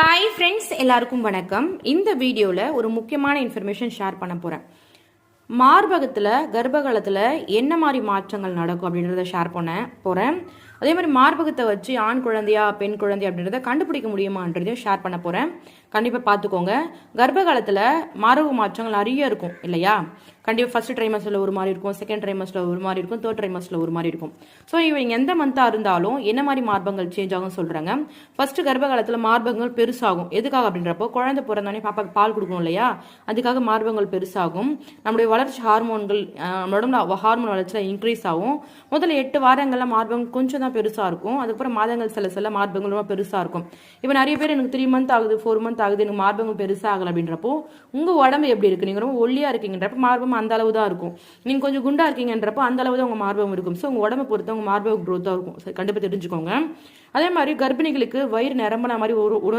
Hi friends, எல்லாருக்கும் வணக்கம். இந்த வீடியோவில் ஒரு முக்கியமான இன்ஃபர்மேஷன் ஷேர் பண்ண போகிறேன். மார்பகத்தில் கர்ப்பகாலத்தில் என்ன மாதிரி மாற்றங்கள் நடக்கும் அப்படின்றத ஷேர் பண்ண போகிறேன். அதே மாதிரி மார்பகத்தை வச்சு ஆண் குழந்தையா பெண் குழந்தையா அப்படின்றத கண்டுபிடிக்க முடியுமான்றதையும் ஷேர் பண்ண போகிறேன். கண்டிப்பாக பார்த்துக்கோங்க. கர்ப்ப காலத்தில் மார்பக மாற்றங்கள் நிறைய இருக்கும் இல்லையா? கண்டிப்பாக ஃபர்ஸ்ட் ட்ரைமஸ்டரில் ஒரு மாதிரி இருக்கும், செகண்ட் ட்ரைமஸ்டரில் ஒரு மாதிரி இருக்கும், தேர்ட் ட்ரைமஸ்டரில் ஒரு மாதிரி இருக்கும். ஸோ இவங்க எந்த மந்தாக இருந்தாலும் என்ன மாதிரி மார்பகங்கள் சேஞ்ச் ஆகும் சொல்கிறாங்க. ஃபர்ஸ்ட் கர்ப்ப காலத்தில் மார்பகங்கள் பெருசாகும். எதுக்காக அப்படின்றப்போ குழந்தை பிறந்தோடனே பாப்பாக்கு பால் கொடுக்கணும் இல்லையா? அதுக்காக மார்பகங்கள் பெருசாகும். நம்முடைய வளர்ச்சி ஹார்மோன்கள் உடம்புல ஹார்மோன் வளர்ச்சியில் இன்க்ரீஸ் ஆகும். முதல்ல 8 வாரங்களில் மார்பகம் கொஞ்சம் தான் பெருசாக இருக்கும். அதுக்கப்புறம் மாதங்கள் சில மார்பகங்கள் ரொம்ப பெருசாக இருக்கும். இப்போ நிறைய பேர் எனக்கு 3 மந்த் ஆகுது, 4 மந்த் ஆகுது, எனக்கு மார்பகம் பெருசாக ஆகலை அப்படின்றப்போ உங்கள் உடம்பு எப்படி இருக்குது? நீங்கள் ரொம்ப ஒல்லியாக இருக்கீங்கன்றப்ப மார்பகம் அந்த அளவு தான் இருக்கும். நீங்கள் கொஞ்சம் குண்டா இருக்கீங்கன்றப்போ அந்த அளவு தான் உங்கள் மார்பகம் இருக்கும். ஸோ உங்கள் உடம்பை பொறுத்த உங்கள் மார்பகம் க்ரோத்தாக இருக்கும். கண்டிப்பாக தெரிஞ்சுக்கோங்க. அதே மாதிரி கர்ப்பிணிகளுக்கு வயிறு நிரம்பின மாதிரி ஒரு